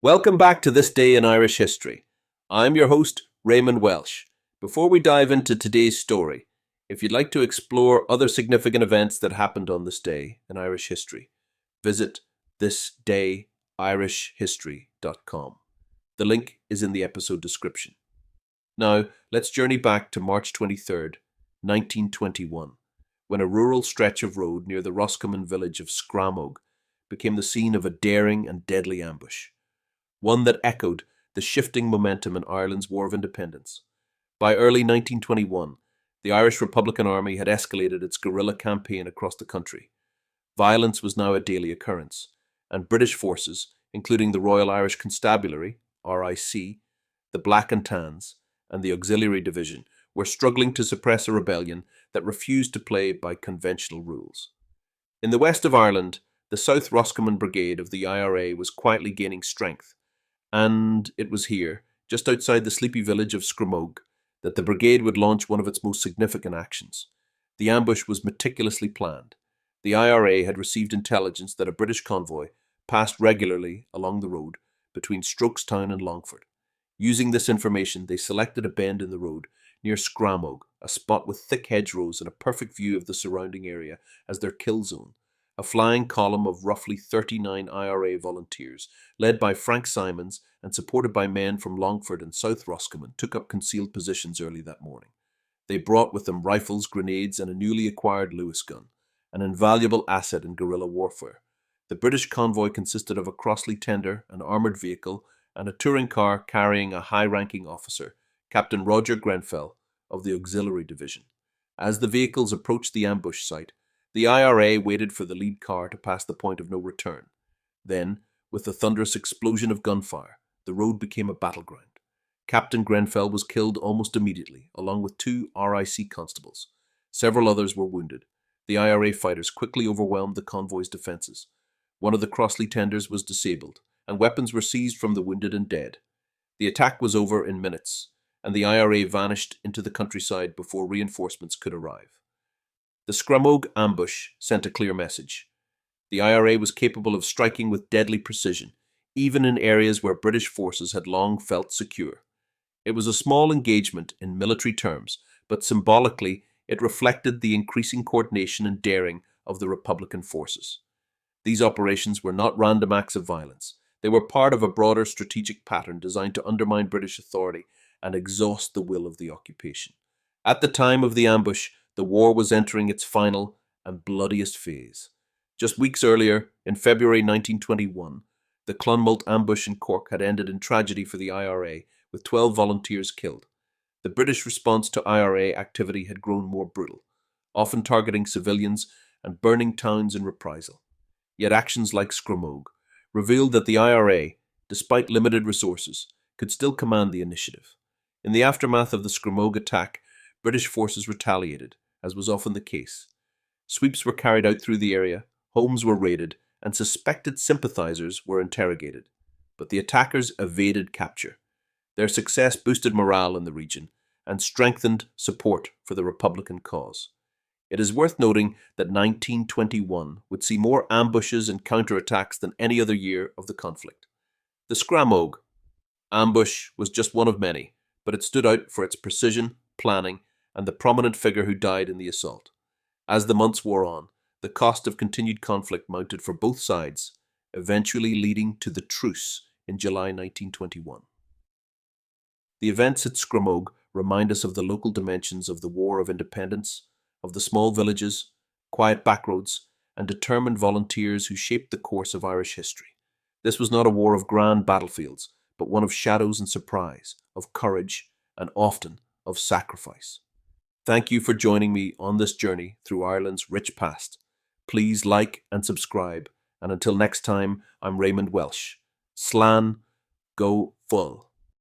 Welcome back to This Day in Irish History. I'm your host, Raymond Welsh. Before we dive into today's story, if you'd like to explore other significant events that happened on this day in Irish history, visit thisdayirishhistory.com. The link is in the episode description. Now, let's journey back to March 23rd, 1921, when a rural stretch of road near the Roscommon village of Scramogue became the scene of a daring and deadly ambush, one that echoed the shifting momentum in Ireland's War of Independence. By early 1921, the Irish Republican Army had escalated its guerrilla campaign across the country. Violence was now a daily occurrence, and British forces, including the Royal Irish Constabulary, RIC, the Black and Tans, and the Auxiliary Division, were struggling to suppress a rebellion that refused to play by conventional rules. In the west of Ireland, the South Roscommon Brigade of the IRA was quietly gaining strength, and it was here, just outside the sleepy village of Scramogue, that the brigade would launch one of its most significant actions. The ambush was meticulously planned. The IRA had received intelligence that a British convoy passed regularly along the road between Strokestown and Longford. Using this information, they selected a bend in the road near Scramogue, a spot with thick hedgerows and a perfect view of the surrounding area, as their kill zone. A flying column of roughly 39 IRA volunteers, led by Frank Simons and supported by men from Longford and South Roscommon, took up concealed positions early that morning. They brought with them rifles, grenades, and a newly acquired Lewis gun, an invaluable asset in guerrilla warfare. The British convoy consisted of a Crossley tender, an armoured vehicle, and a touring car carrying a high-ranking officer, Captain Roger Grenfell of the Auxiliary Division. As the vehicles approached the ambush site, the IRA waited for the lead car to pass the point of no return. Then, with the thunderous explosion of gunfire, the road became a battleground. Captain Grenfell was killed almost immediately, along with 2 RIC constables. Several others were wounded. The IRA fighters quickly overwhelmed the convoy's defences. One of the Crossley tenders was disabled, and weapons were seized from the wounded and dead. The attack was over in minutes, and the IRA vanished into the countryside before reinforcements could arrive. The Scramogue Ambush sent a clear message. The IRA was capable of striking with deadly precision, even in areas where British forces had long felt secure. It was a small engagement in military terms, but symbolically it reflected the increasing coordination and daring of the Republican forces. These operations were not random acts of violence. They were part of a broader strategic pattern designed to undermine British authority and exhaust the will of the occupation. At the time of the ambush, the war was entering its final and bloodiest phase. Just weeks earlier, in February 1921, the Clonmult ambush in Cork had ended in tragedy for the IRA, with 12 volunteers killed. The British response to IRA activity had grown more brutal, often targeting civilians and burning towns in reprisal. Yet actions like Scramogue revealed that the IRA, despite limited resources, could still command the initiative. In the aftermath of the Scramogue attack, British forces retaliated, as was often the case. Sweeps were carried out through the area, homes were raided, and suspected sympathizers were interrogated. But the attackers evaded capture. Their success boosted morale in the region and strengthened support for the Republican cause. It is worth noting that 1921 would see more ambushes and counterattacks than any other year of the conflict. The Scramogue ambush was just one of many, but it stood out for its precision, planning, and the prominent figure who died in the assault. As the months wore on, the cost of continued conflict mounted for both sides, eventually leading to the truce in July 1921. The events at Scramogue remind us of the local dimensions of the War of Independence, of the small villages, quiet backroads, and determined volunteers who shaped the course of Irish history. This was not a war of grand battlefields, but one of shadows and surprise, of courage, and often of sacrifice. Thank you for joining me on this journey through Ireland's rich past. Please like and subscribe, and until next time, I'm Raymond Welsh. Slán go full.